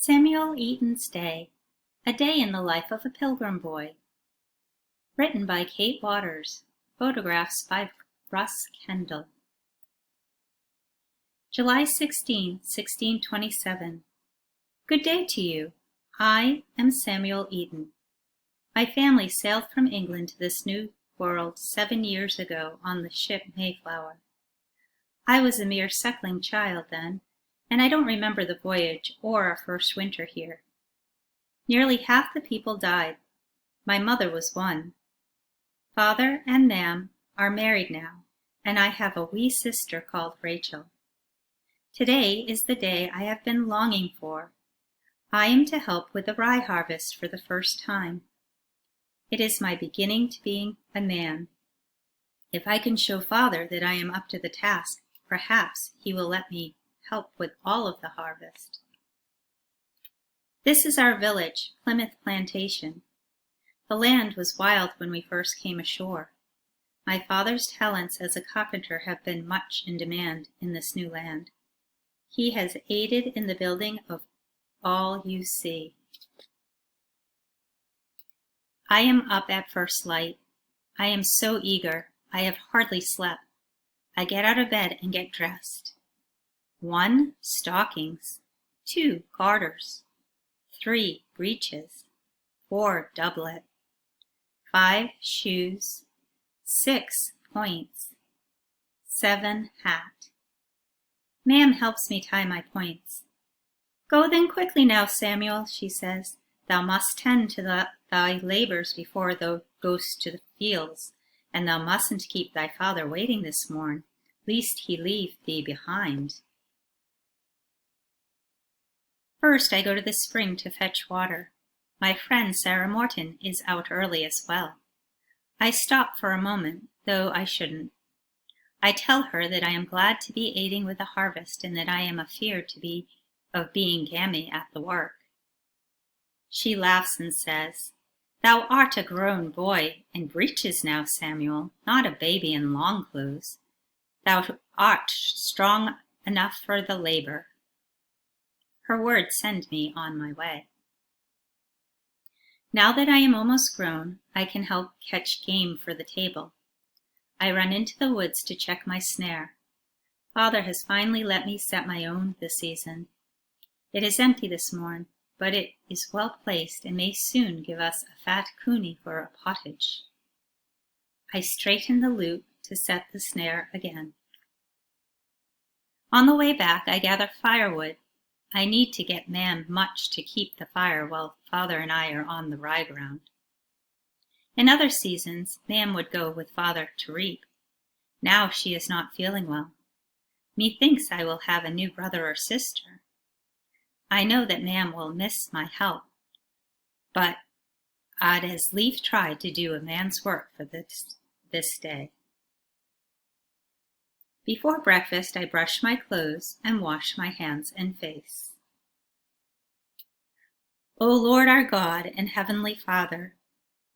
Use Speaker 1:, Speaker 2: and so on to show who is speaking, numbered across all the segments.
Speaker 1: Samuel Eaton's Day, A Day in the Life of a Pilgrim Boy. Written by Kate Waters. Photographs by Russ Kendall. July 16, 1627. Good day to you. I am Samuel Eaton. My family sailed from England to this new world 7 years ago on the ship Mayflower. I was a mere suckling child then, and I don't remember the voyage or our first winter here. Nearly half the people died. My mother was one. Father and Mam are married now, and I have a wee sister called Rachel. Today is the day I have been longing for. I am to help with the rye harvest for the first time. It is my beginning to being a man. If I can show Father that I am up to the task, perhaps he will let me help with all of the harvest. This is our village, Plymouth Plantation. The land was wild when we first came ashore. My father's talents as a carpenter have been much in demand in this new land. He has aided in the building of all you see. I am up at first light. I am so eager. I have hardly slept. I get out of bed and get dressed. 1, stockings. 2, garters. 3, breeches. 4, doublet. 5, shoes. 6, points. 7, hat. Mam helps me tie my points. Go then quickly now, Samuel, she says. Thou must tend to thy labors before thou goest to the fields, and thou mustn't keep thy father waiting this morn, lest he leave thee behind. First I go to the spring to fetch water. My friend Sarah Morton is out early as well. I stop for a moment, though I shouldn't. I tell her that I am glad to be aiding with the harvest and that I am afeard of being gammy at the work. She laughs and says, Thou art a grown boy in breeches now, Samuel, not a baby in long clothes. Thou art strong enough for the labor. Her words send me on my way. Now that I am almost grown, I can help catch game for the table. I run into the woods to check my snare. Father has finally let me set my own this season. It is empty this morn, but it is well placed and may soon give us a fat coonie for a pottage. I straighten the loop to set the snare again. On the way back, I gather firewood. I need to get Mam much to keep the fire while Father and I are on the rye ground. In other seasons, Mam would go with Father to reap. Now she is not feeling well. Methinks I will have a new brother or sister. I know that Mam will miss my help, but I'd as lief try to do a man's work for this day. Before breakfast, I brush my clothes and wash my hands and face. O Lord our God and Heavenly Father,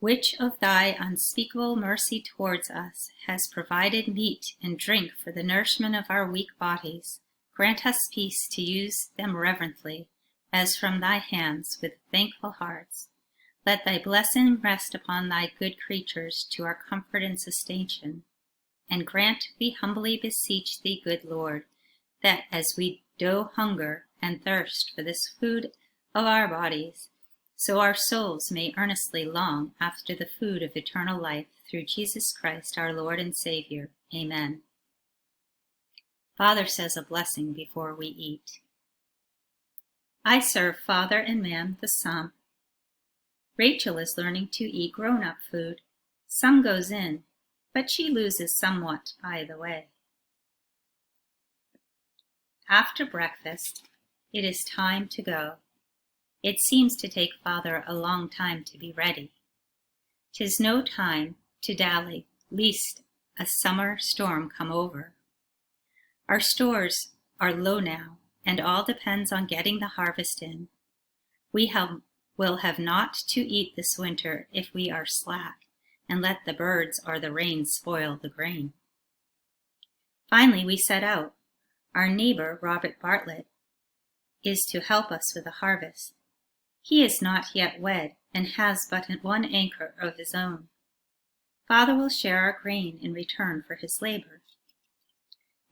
Speaker 1: which of thy unspeakable mercy towards us has provided meat and drink for the nourishment of our weak bodies, grant us peace to use them reverently, as from thy hands with thankful hearts. Let thy blessing rest upon thy good creatures to our comfort and sustentation. And grant, we humbly beseech thee, good Lord, that as we do hunger and thirst for this food of our bodies, so our souls may earnestly long after the food of eternal life, through Jesus Christ our Lord and Savior. Amen. Father says a blessing before we eat. I serve Father and Mam the psalm. Rachel is learning to eat grown-up food. Some goes in, but she loses somewhat by the way. After breakfast, it is time to go. It seems to take Father a long time to be ready. 'Tis no time to dally, lest a summer storm come over. Our stores are low now, and all depends on getting the harvest in. We will have naught to eat this winter if we are slack, and let the birds or the rain spoil the grain. Finally we set out. Our neighbor, Robert Bartlett, is to help us with the harvest. He is not yet wed and has but one anchor of his own. Father will share our grain in return for his labor.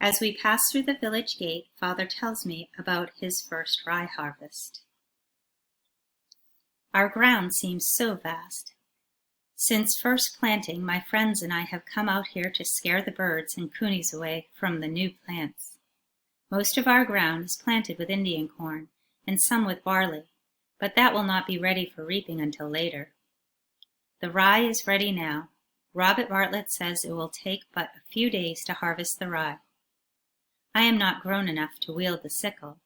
Speaker 1: As we pass through the village gate, Father tells me about his first rye harvest. Our ground seems so vast. Since first planting, my friends and I have come out here to scare the birds and cunies away from the new plants. Most of our ground is planted with Indian corn and some with barley, but that will not be ready for reaping until later. The rye is ready now. Robert Bartlett says it will take but a few days to harvest the rye. I am not grown enough to wield the sickle.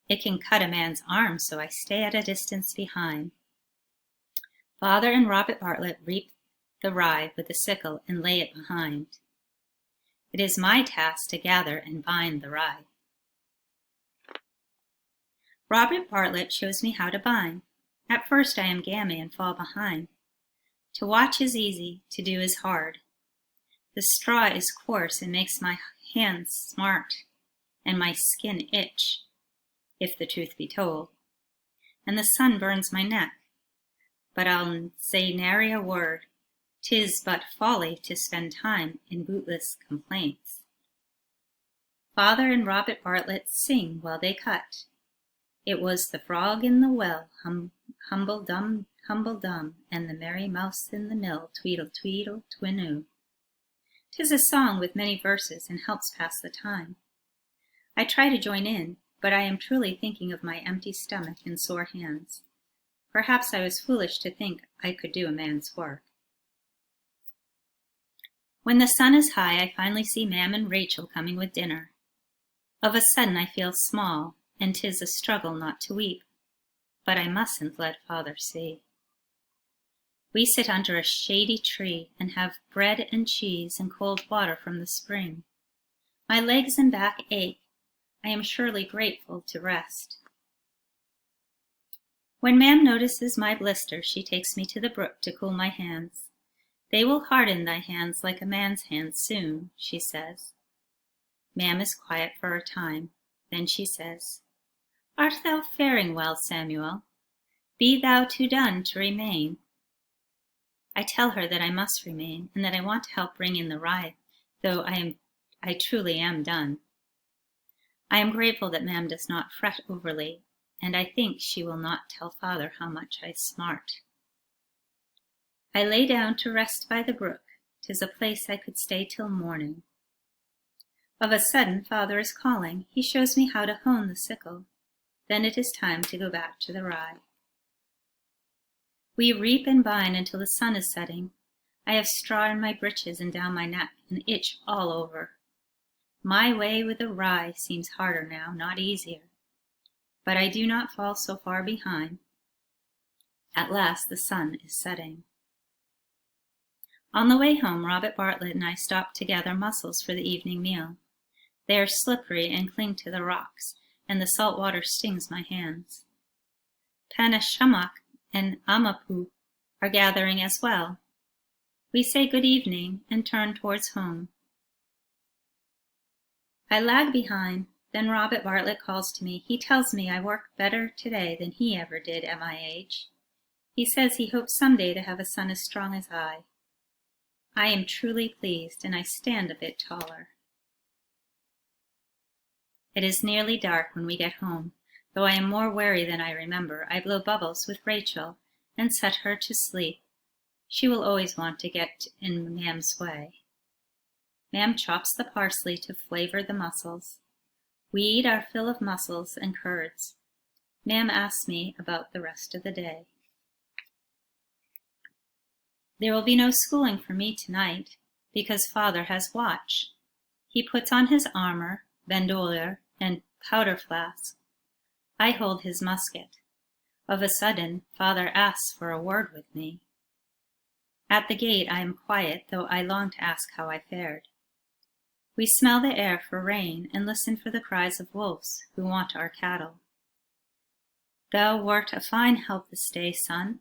Speaker 1: It can cut a man's arm, so I stay at a distance behind. Father and Robert Bartlett reap the rye with the sickle and lay it behind. It is my task to gather and bind the rye. Robert Bartlett shows me how to bind. At first I am gammy and fall behind. To watch is easy, to do is hard. The straw is coarse and makes my hands smart, and my skin itch, if the truth be told, and the sun burns my neck. But I'll say nary a word. 'Tis but folly to spend time in bootless complaints. Father and Robert Bartlett sing while they cut. It was the frog in the well, humble dum, and the merry mouse in the mill, tweedle tweedle twinoo. 'Tis a song with many verses and helps pass the time. I try to join in, but I am truly thinking of my empty stomach and sore hands. Perhaps I was foolish to think I could do a man's work. When the sun is high, I finally see Mam and Rachel coming with dinner. Of a sudden I feel small, and 'tis a struggle not to weep. But I mustn't let Father see. We sit under a shady tree and have bread and cheese and cold water from the spring. My legs and back ache. I am surely grateful to rest. When Mam notices my blister, she takes me to the brook to cool my hands. They will harden thy hands like a man's hands soon, she says. Mam is quiet for a time. Then she says, Art thou faring well, Samuel? Be thou too done to remain? I tell her that I must remain, and that I want to help bring in the rye, though I truly am done. I am grateful that Mam does not fret overly, and I think she will not tell Father how much I smart. I lay down to rest by the brook. 'Tis a place I could stay till morning. Of a sudden, Father is calling. He shows me how to hone the sickle. Then it is time to go back to the rye. We reap and bind until the sun is setting. I have straw in my breeches and down my neck, and itch all over. My way with the rye seems harder now, not easier. But I do not fall so far behind. At last the sun is setting. On the way home, Robert Bartlett and I stop to gather mussels for the evening meal. They are slippery and cling to the rocks, and the salt water stings my hands. Panashamak and Amapu are gathering as well. We say good evening and turn towards home. I lag behind. Then Robert Bartlett calls to me. He tells me I work better today than he ever did at my age. He says he hopes someday to have a son as strong as I. I am truly pleased, and I stand a bit taller. It is nearly dark when we get home. Though I am more wary than I remember, I blow bubbles with Rachel and set her to sleep. She will always want to get in Mam's way. Mam chops the parsley to flavor the mussels. We eat our fill of mussels and curds. Mam asks me about the rest of the day. There will be no schooling for me tonight, because Father has watch. He puts on his armor, bandolier, and powder flask. I hold his musket. Of a sudden, Father asks for a word with me. At the gate I am quiet, though I long to ask how I fared. We smell the air for rain and listen for the cries of wolves who want our cattle. Thou wert a fine help this day, son.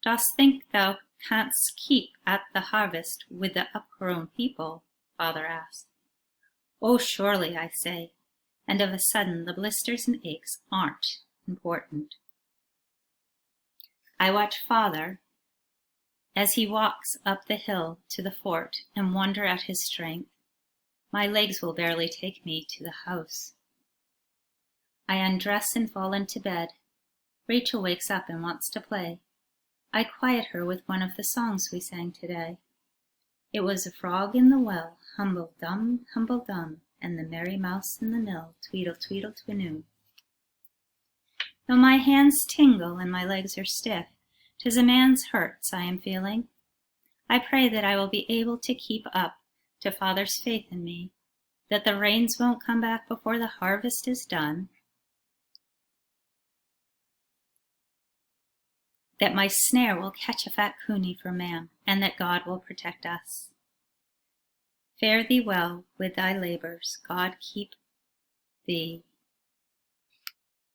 Speaker 1: Dost think thou canst keep at the harvest with the upgrown people? Father asked. Oh, surely, I say. and of a sudden the blisters and aches aren't important. I watch Father as he walks up the hill to the fort and wonder at his strength. My legs will barely take me to the house. I undress and fall into bed. Rachel wakes up and wants to play. I quiet her with one of the songs we sang today. It was a frog in the well, humble dum, and the merry mouse in the mill, tweedle, tweedle, twinoo. Though my hands tingle and my legs are stiff, 'tis a man's hurts I am feeling. I pray that I will be able to keep up to Father's faith in me, that the rains won't come back before the harvest is done, that my snare will catch a fat coonie for Mam, and that God will protect us. Fare thee well with thy labors. God keep thee